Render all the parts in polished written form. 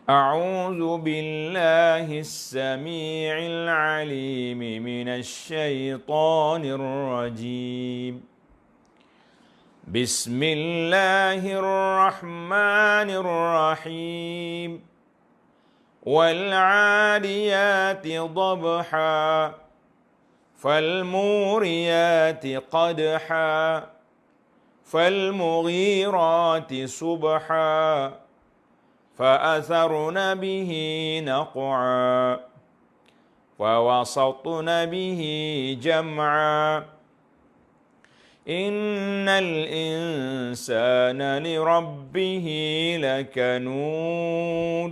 أعوذ بالله السميع العليم من الشيطان الرجيم بسم الله الرحمن الرحيم والعاديات ضبحا فالموريات قدحا فالمغيرات صبحا فأثرن به نقعا فوسطن به جمعا إن الإنسان لربه لكنود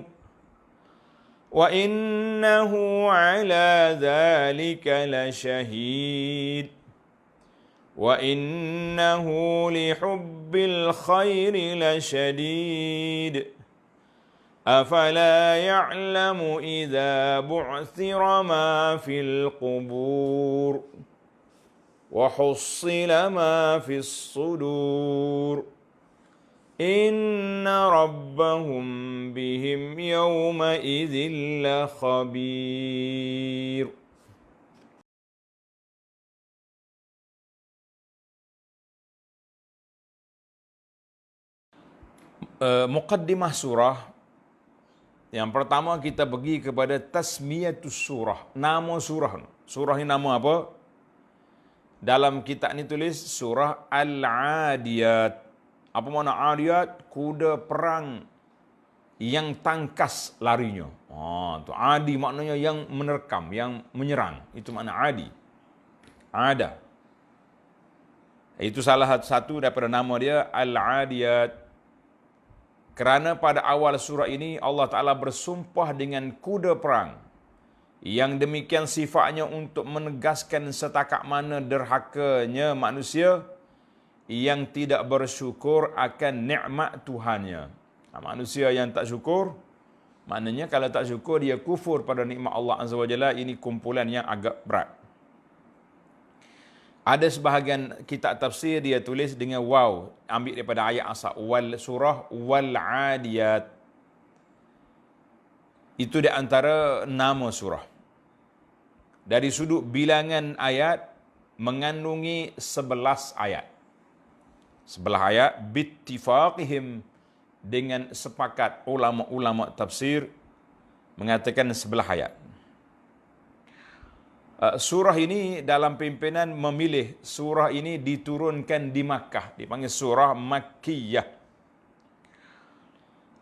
وإنه على ذلك لشهيد وإنه لحب الخير لشديد أفلا يعلم إذا بعثر ما في القبور وحصل ما في الصدور إن ربهم بهم يومئذ لخبير. Muqaddimah surah. Yang pertama kita pergi kepada tasmiyatus surah, nama surah. Surah ini nama apa? Dalam kitab ni tulis surah Al-Adiyat. Apa makna Adiyat? Kuda perang yang tangkas larinya. Tu adi maknanya yang menerkam, yang menyerang. Itu makna adi. Ada. Itu salah satu daripada nama dia Al-Adiyat. Kerana pada awal surah ini Allah Ta'ala bersumpah dengan kuda perang yang demikian sifatnya untuk menegaskan setakat mana derhakanya manusia yang tidak bersyukur akan nikmat Tuhannya. Manusia yang tak syukur, maknanya kalau tak syukur dia kufur pada nikmat Allah Azza wa Jalla. Ini kumpulan yang agak berat. Ada sebahagian kitab tafsir dia tulis dengan waw, ambil daripada ayat asal wal surah wal adiyat. Itu di antara nama surah. Dari sudut bilangan ayat mengandungi 11 ayat. 11 ayat bittifaqihim, dengan sepakat ulama-ulama tafsir mengatakan 11 ayat. Surah ini dalam pimpinan memilih surah ini diturunkan di Makkah, dipanggil surah Makkiyah.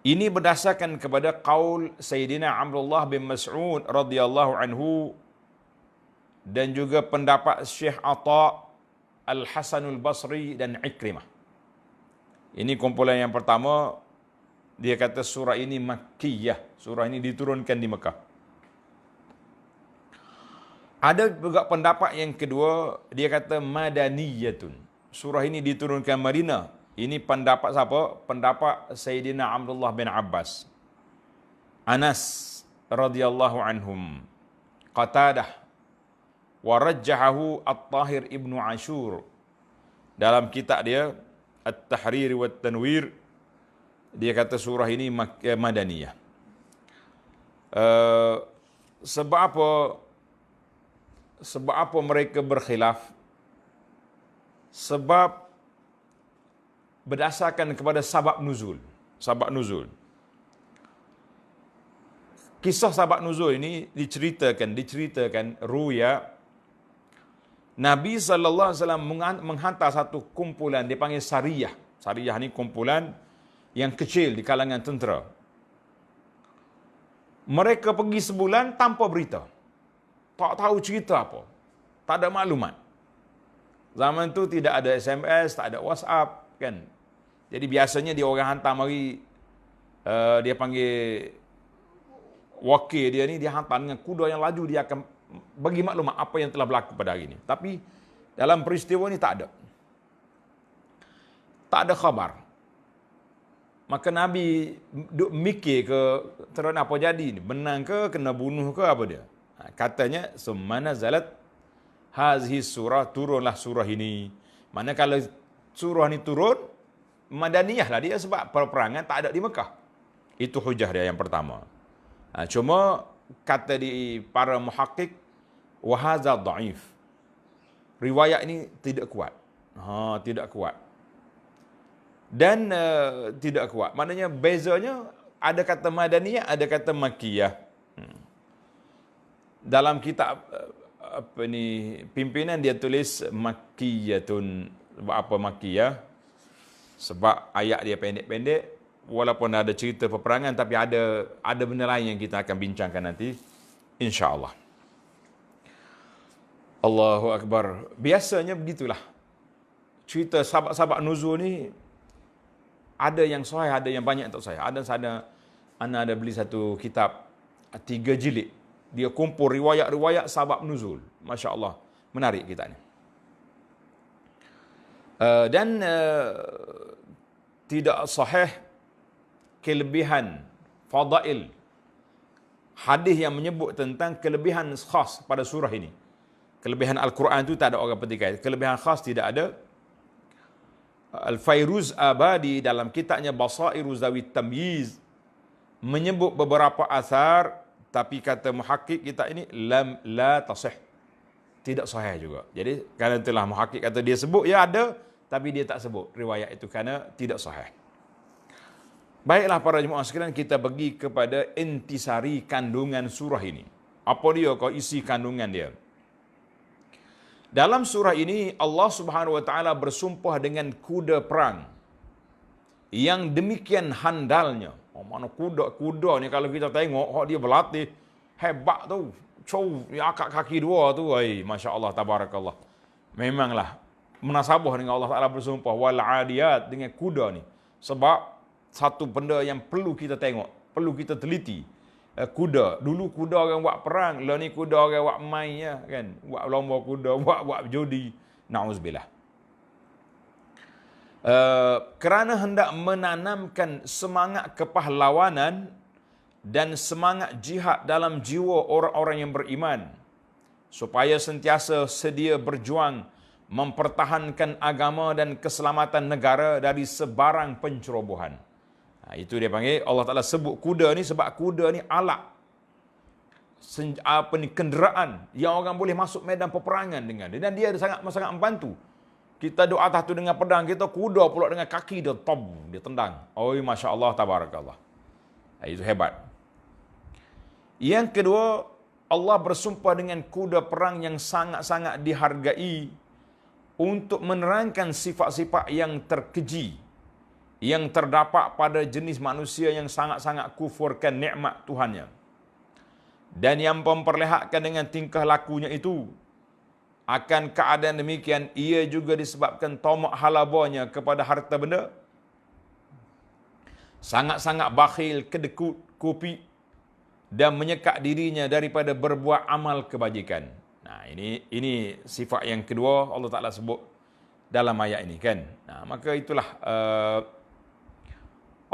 Ini berdasarkan kepada qaul Sayyidina Abdullah bin Mas'ud radhiyallahu anhu dan juga pendapat Syekh Atha, Al-Hasanul Basri dan Ikrimah. Ini kumpulan yang pertama, dia kata surah ini Makkiyah, surah ini diturunkan di Mekah. Ada juga pendapat yang kedua, dia kata Madaniyatun. Surah ini diturunkan Madinah. Ini pendapat siapa? Pendapat Sayyidina Abdullah bin Abbas, Anas radhiyallahu anhum, Qatadah, wa rajjahahu At-Tahir Ibnu Ashur. Dalam kitab dia At-Tahrir wa Tanwir, dia kata surah ini Madaniyah. Sebab apa mereka berkhilaf? Sebab berdasarkan kepada sabab nuzul. Sabab nuzul. Kisah sabab nuzul ini diceritakan ruya Nabi SAW menghantar satu kumpulan, dipanggil Sariyah. Sariyah ni kumpulan yang kecil di kalangan tentera. Mereka pergi sebulan tanpa berita. Tak tahu cerita apa. Tak ada maklumat. Zaman tu tidak ada SMS, tak ada WhatsApp, kan. Jadi biasanya dia orang hantar mari, dia panggil wakil dia ni, dia hantar dengan kuda yang laju, dia akan bagi maklumat apa yang telah berlaku pada hari ini. Tapi dalam peristiwa ni tak ada. Tak ada khabar. Maka Nabi duk mikir ke terus apa jadi ni, menang ke, kena bunuh ke apa dia. Katanya summana zalat hazihi surah, turunlah surah ini. Mana kalau surah ni turun Madaniyah lah dia, sebab peperangan tak ada di Mekah. Itu hujah dia yang pertama. Cuma kata di para muhakkik, wahaza dhaif. Riwayat ini tidak kuat. Tidak kuat. Dan tidak kuat. Maknanya bezanya ada kata madaniyah, ada kata makkiyah. Dalam kitab pimpinan dia tulis makkiyatun. Sebab apa makkiyah? Sebab ayat dia pendek-pendek, walaupun ada cerita peperangan, tapi ada benda lain yang kita akan bincangkan nanti, insya-Allah. Allahu Akbar. Biasanya begitulah. Cerita sahabat-sahabat nuzul ni ada yang sahih, ada yang banyak tak sahih. Ana ada beli satu kitab 3 jilid. Dia kumpul riwayat-riwayat sahabat nuzul. Masya-Allah. Menarik kitab ni. Dan tidak sahih kelebihan fadail hadis yang menyebut tentang kelebihan khas pada surah ini. Kelebihan Al-Quran itu tak ada orang petikai. Kelebihan khas tidak ada. Al-Fairuz Abadi dalam kitabnya Basairu Zawi Tamyiz menyebut beberapa asar, tapi kata muhakkik kita ini la tasih. Tidak sahih juga. Jadi kerana itulah muhakkik kata dia sebut, ya ada, tapi dia tak sebut riwayat itu kerana tidak sahih. Baiklah para jemaah sekalian, kita pergi kepada intisari kandungan surah ini. Apa dia kau isi kandungan dia? Dalam surah ini Allah Subhanahu wa taala bersumpah dengan kuda perang yang demikian handalnya. Mana kuda ni kalau kita tengok dia berlatih hebat tu. Akak kaki dua tu, masya-Allah tabarakallah. Memanglah munasabah dengan Allah Taala bersumpah wal adiyat dengan kuda ni. Sebab satu benda yang perlu kita tengok, perlu kita teliti. Kuda, dulu kuda orang buat perang, lah ni kuda orang buat main ya, kan? Buat lomba kuda, buat judi. Nauzubillah. Kerana hendak menanamkan semangat kepahlawanan dan semangat jihad dalam jiwa orang-orang yang beriman, supaya sentiasa sedia berjuang mempertahankan agama dan keselamatan negara dari sebarang pencerobohan. Itu dia panggil, Allah Ta'ala sebut kuda ni sebab kuda ni alat, kenderaan yang orang boleh masuk medan peperangan dengan dia, dan dia sangat membantu. Kita doa atas tu dengan pedang, kita kuda pula dengan kaki dia, dia tendang. Masya Allah tabarakallah. Itu hebat. Yang kedua, Allah bersumpah dengan kuda perang yang sangat-sangat dihargai untuk menerangkan sifat-sifat yang terkeji yang terdapat pada jenis manusia yang sangat-sangat kufurkan nikmat Tuhannya. Dan yang memperlihatkan dengan tingkah lakunya itu, akan keadaan demikian, ia juga disebabkan tamak halabanya kepada harta benda, sangat-sangat bakhil, kedekut, kopi, dan menyekat dirinya daripada berbuat amal kebajikan. Nah, ini sifat yang kedua Allah Ta'ala sebut dalam ayat ini, kan. Nah, maka itulah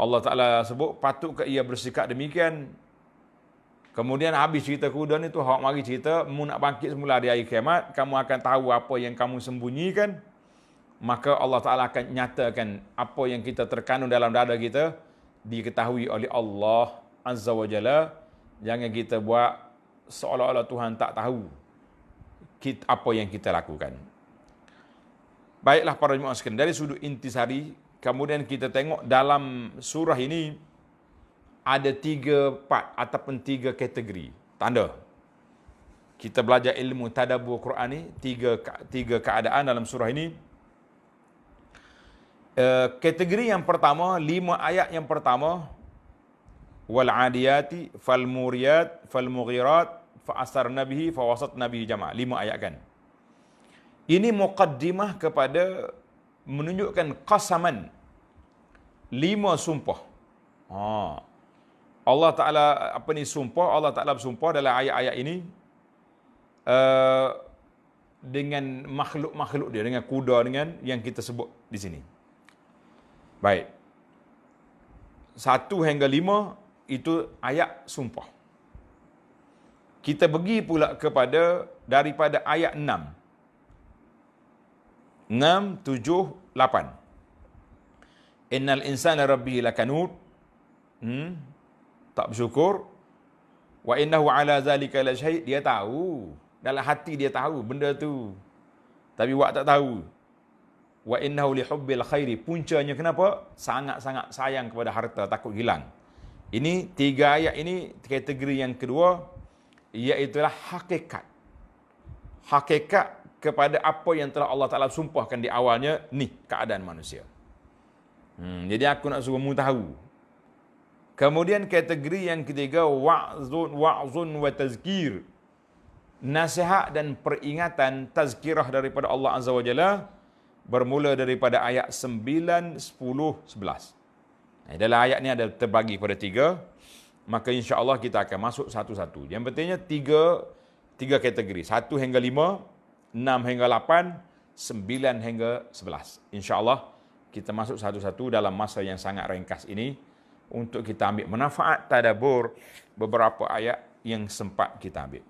Allah Ta'ala sebut, patutkah ia bersikap demikian? Kemudian habis cerita kuda ni tu, awak mari cerita, mu nak bangkit semula di hari kiamat, kamu akan tahu apa yang kamu sembunyikan. Maka Allah Ta'ala akan nyatakan apa yang kita terkandung dalam dada kita, diketahui oleh Allah Azza wa Jalla. Jangan kita buat seolah-olah Tuhan tak tahu apa yang kita lakukan. Baiklah para jemaah sekalian, dari sudut intisari, kemudian kita tengok dalam surah ini ada 3 part ataupun 3 kategori tanda. Kita belajar ilmu tadabbur Quran ni, tiga keadaan dalam surah ini. Kategori yang pertama, 5 ayat yang pertama, wal adiyati fal muriyat fal mughirat fa asarna bihi fa wasatna bihi jama'. 5 ayat kan. Ini muqaddimah kepada menunjukkan qasaman, 5 sumpah. Allah Ta'ala sumpah, Allah Ta'ala bersumpah dalam ayat-ayat ini dengan makhluk-makhluk dia, dengan kuda, dengan yang kita sebut di sini. Baik. 1 hingga 5 itu ayat sumpah. Kita pergi pula kepada daripada ayat 6, 7, 8. Innal insana rabbihi lakanud. tak bersyukur. Wa innahu ala zalika la syahid, dia tahu. Dalam hati dia tahu benda tu. Tapi wak tak tahu. Wa innahu li hubbil khairi, puncanya kenapa? Sangat-sangat sayang kepada harta, takut hilang. Ini 3 ayat ini kategori yang kedua, iaitulah hakikat. Hakikat kepada apa yang telah Allah Ta'ala sumpahkan di awalnya, ni keadaan manusia. Jadi aku nak suruh mu tahu. Kemudian kategori yang ketiga, wa'zun wa tazkir. Nasihat dan peringatan, tazkirah daripada Allah Azza wa Jalla, bermula daripada ayat 9, 10, 11. Dalam ayat ni ada terbagi pada 3. Maka insya-Allah kita akan masuk satu-satu. Yang pentingnya 3 kategori. 1 hingga 5, 6 hingga 8, 9 hingga 11. Insya-Allah kita masuk satu-satu dalam masa yang sangat ringkas ini untuk kita ambil manfaat tadabbur beberapa ayat yang sempat kita ambil.